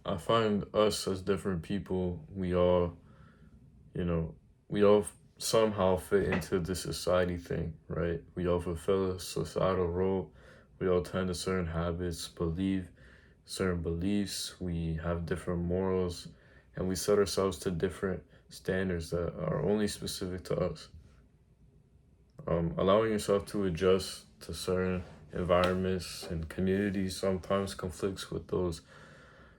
I find us as different people, you know, we all somehow fit into the society thing, right? We all fulfill a societal role. We all tend to certain habits, believe certain beliefs. We have different morals, and we set ourselves to different standards that are only specific to us. Allowing yourself to adjust to certain environments and communities sometimes conflicts with those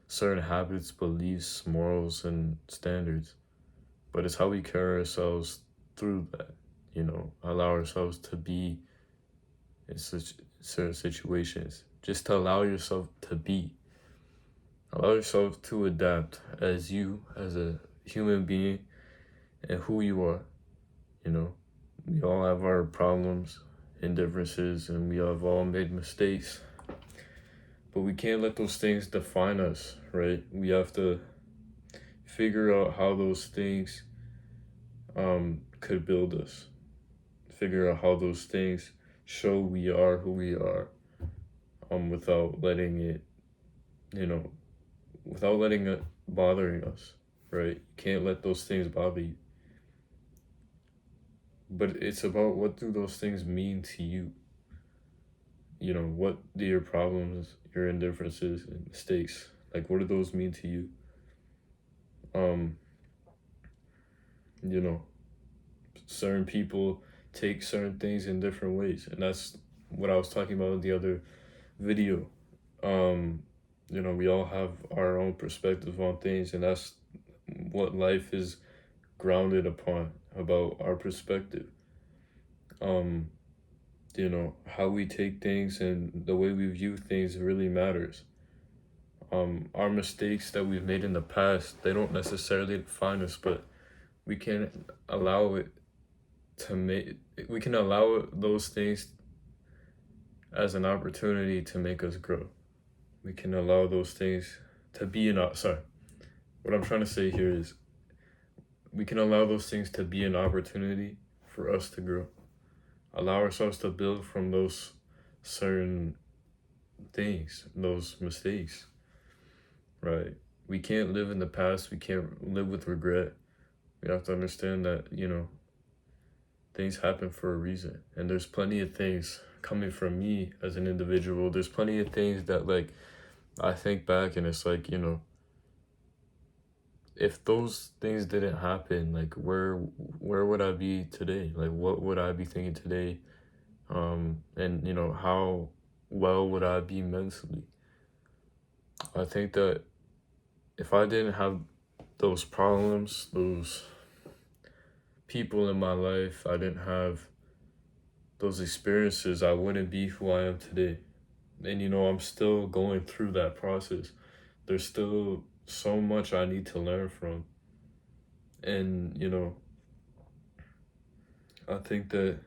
certain habits, beliefs, morals, and standards. But it's how we carry ourselves through that, allow ourselves to be in such certain situations. Just to allow yourself to be, allow yourself to adapt as you, as a human being, and who you are. You know, we all have our problems and differences, and we have all made mistakes. But we can't let those things define us, right? We have to figure out how those things could build us. Figure out how those things show we are who we are, without letting it, you know, without letting it bothering us, right? You can't let those things bother you. But it's about what do those things mean to you? What do your problems, your indifferences and mistakes, like what do those mean to you? Um, you know, certain people take certain things in different ways, and that's what I was talking about in the other video. Um, we all have our own perspective on things, and that's what life is grounded upon, about our perspective. Um, how we take things and the way we view things really matters. Our mistakes that we've made in the past, they don't necessarily define us, but we can allow it to make, we can allow those things as an opportunity to make us grow. We can allow those things to be sorry. What I'm trying to say here is we can allow those things to be an opportunity for us to grow. Allow ourselves to build from those certain things, those mistakes, right? We can't live in the past. We can't live with regret. We have to understand that, things happen for a reason. And there's plenty of things coming from me as an individual. There's plenty of things that, like, I think back and it's like, if those things didn't happen, like, where would I be today? Like, what would I be thinking today? And how well would I be mentally? I think that if I didn't have those problems, those people in my life, I didn't have those experiences, I wouldn't be who I am today. And I'm still going through that process. There's still so much I need to learn from. And I think that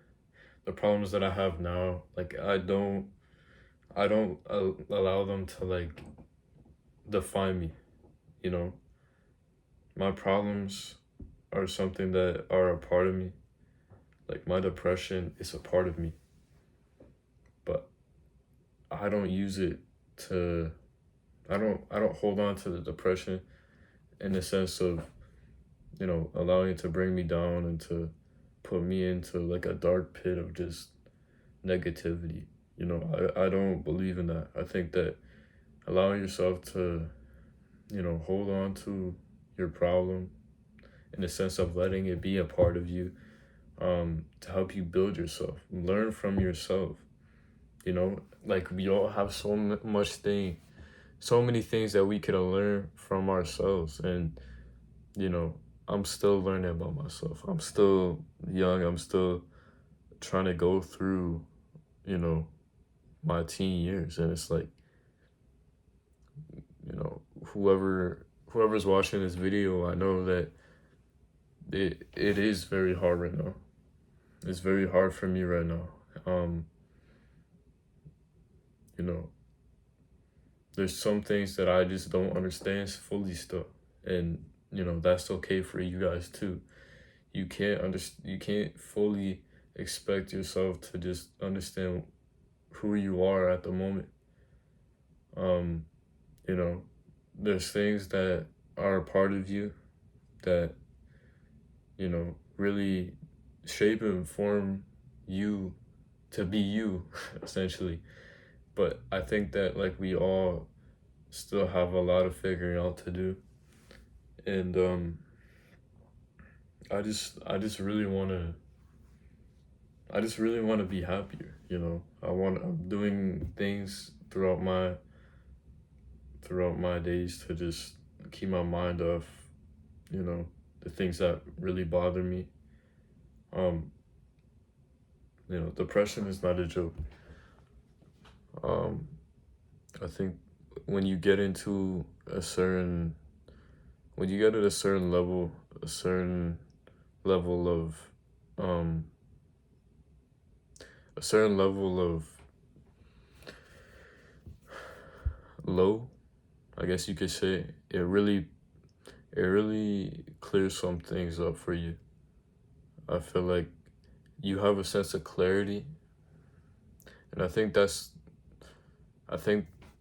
the problems that I have now, like, I don't allow them to, like, define me. You know, my problems are something that are a part of me. Like, my depression is a part of me, but I don't use it to. I don't hold on to the depression in the sense of allowing it to bring me down and to put me into, like, a dark pit of just negativity. I don't believe in that. I think that allowing yourself to hold on to your problem in the sense of letting it be a part of you, to help you build yourself, learn from yourself. Like, we all have so many things that we could learn from ourselves, and you know, I'm still learning about myself. I'm still young. I'm still trying to go through, you know, my teen years, and it's like, whoever's watching this video, I know that it is very hard right now. It's very hard for me right now. Um, you know, there's some things that I just don't understand fully still, and that's okay for you guys too. You can't fully expect yourself to just understand who you are at the moment. Um, you know, there's things that are a part of you that, you know, really shape and form you to be you, essentially. But I think that like we all still have a lot of figuring out to do. And I just really wanna be happier, you know. I'm doing things throughout my days to just keep my mind off, you know, the things that really bother me. Um, you know, depression is not a joke. Um, I think when you get into a certain when you get at a certain level of um a certain level of low, I guess you could say, it really clears some things up for you. I feel like you have a sense of clarity, and I think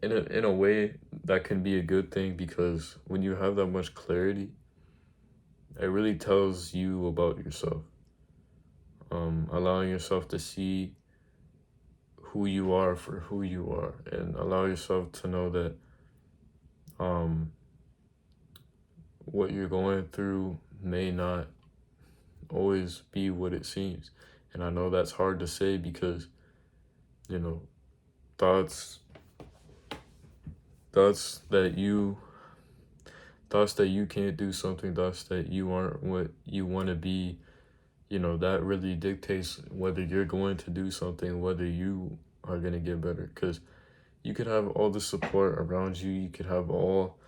in a way that can be a good thing because when you have that much clarity, it really tells you about yourself. Allowing yourself to see who you are for who you are, and allow yourself to know that um, what you're going through may not always be what it seems. And I know that's hard to say because, you know, thoughts thoughts that you thoughts that you can't do something, thoughts that you aren't what you want to be, you know, that really dictates whether you're going to do something, whether you are going to get better. Because you could have all the support around you, you could have all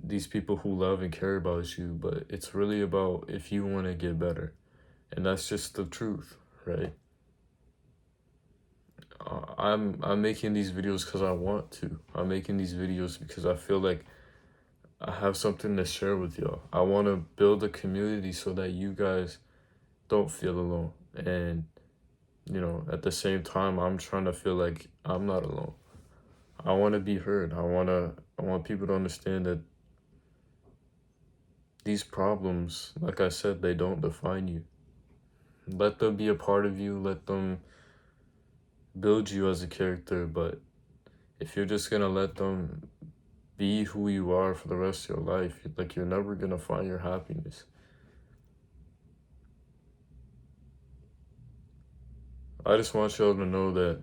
these people who love and care about you, but it's really about if you want to get better. And that's just the truth, right? I'm making these videos because I want to. I'm making these videos because I feel like I have something to share with y'all. I want to build a community so that you guys don't feel alone. And, you know, at the same time, I'm trying to feel like I'm not alone. I want to be heard. I want people to understand that these problems, like I said, they don't define you. Let them be a part of you. Let them build you as a character. But if you're just going to let them be who you are for the rest of your life, like you're never going to find your happiness. I just want y'all to know that,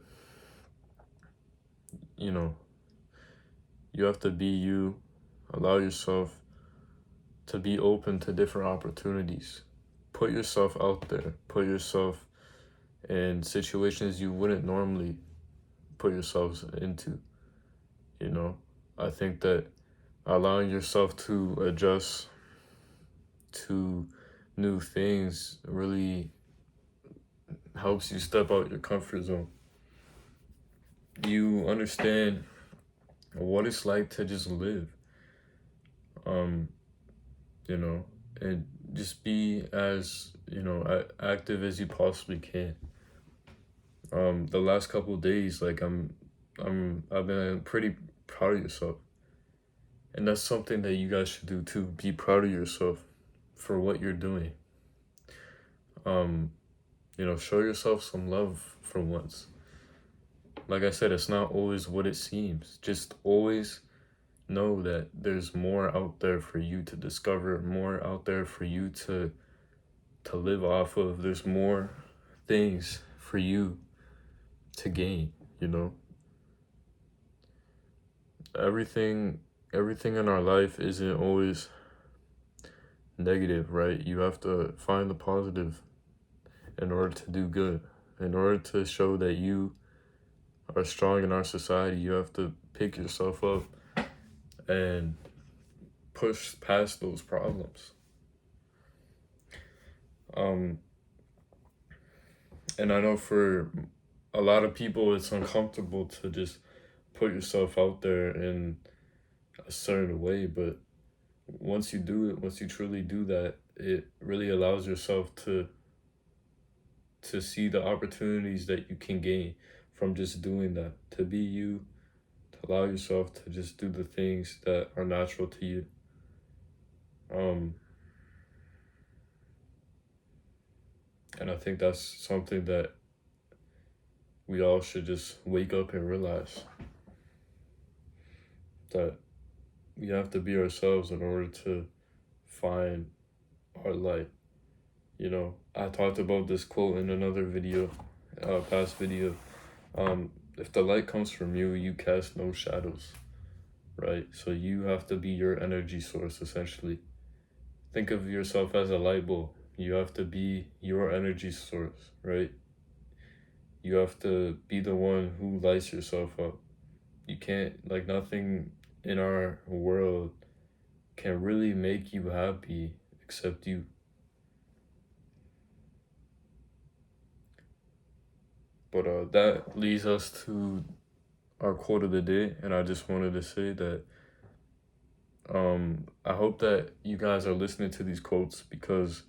you know, you have to be you. Allow yourself to be open to different opportunities. Put yourself out there. Put yourself in situations you wouldn't normally put yourselves into, you know. I think that allowing yourself to adjust to new things really helps you step out your comfort zone. You understand what it's like to just live, um, you know, and just be as, you know, active as you possibly can. The last couple of days, like I've been pretty proud of yourself, and that's something that you guys should do too. Be proud of yourself for what you're doing. Um, you know, show yourself some love for once. Like I said, it's not always what it seems. Just always know that there's more out there for you to discover, more out there for you to live off of. There's more things for you to gain, you know. Everything in our life isn't always negative, right? You have to find the positive in order to do good. In order to show that you are strong in our society, you have to pick yourself up and push past those problems. Um, and I know for a lot of people, it's uncomfortable to just put yourself out there in a certain way, but once you do it, once you truly do that, it really allows yourself to see the opportunities that you can gain from just doing that, to be you, Allow yourself to just do the things that are natural to you. And I think that's something that we all should just wake up and realize, that we have to be ourselves in order to find our light. You know, I talked about this quote in another video, past video. If the light comes from you, you cast no shadows, right? So you have to be your energy source, essentially. Think of yourself as a light bulb. You have to be your energy source, right? You have to be the one who lights yourself up. You can't, like, nothing in our world can really make you happy except you. But that leads us to our quote of the day, and I just wanted to say that I hope that you guys are listening to these quotes, because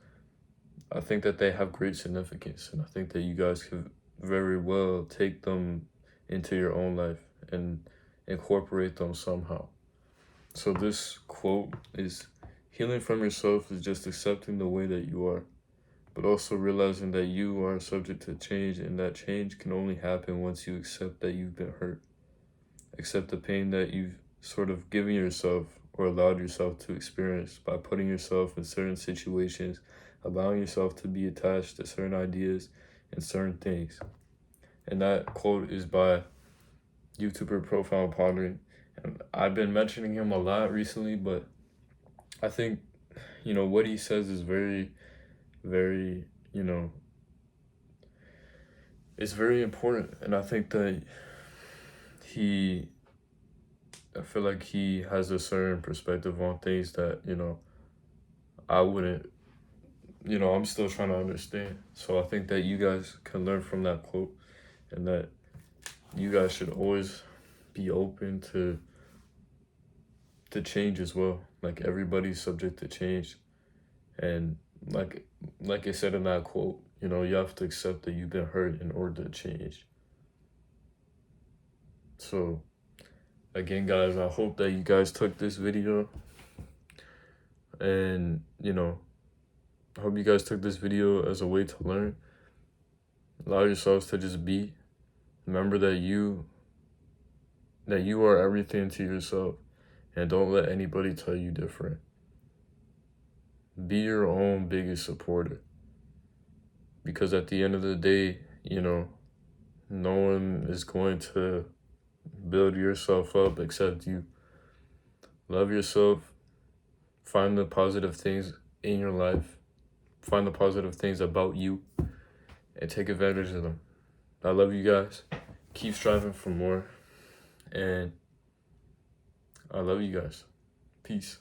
I think that they have great significance, and I think that you guys could very well take them into your own life and incorporate them somehow. So this quote is: healing from yourself is just accepting the way that you are, but also realizing that you are subject to change, and that change can only happen once you accept that you've been hurt. Accept the pain that you've sort of given yourself or allowed yourself to experience by putting yourself in certain situations, allowing yourself to be attached to certain ideas and certain things. And that quote is by YouTuber Profound Pondering. And I've been mentioning him a lot recently, but I think, what he says is very, very, it's very important. And I think that I feel like he has a certain perspective on things that, I wouldn't, I'm still trying to understand. So I think that you guys can learn from that quote, and that you guys should always be open to change as well. Like, everybody's subject to change. And like I said in that quote, you have to accept that you've been hurt in order to change. So again, guys, I hope that you guys took this video, and I hope you guys took this video as a way to learn. Allow yourselves to just be. Remember that you are everything to yourself, and don't let anybody tell you different. Be your own biggest supporter, because at the end of the day, no one is going to build yourself up except you. Love yourself. Find the positive things in your life. Find the positive things about you, and take advantage of them. I love you guys. Keep striving for more. And I love you guys. Peace.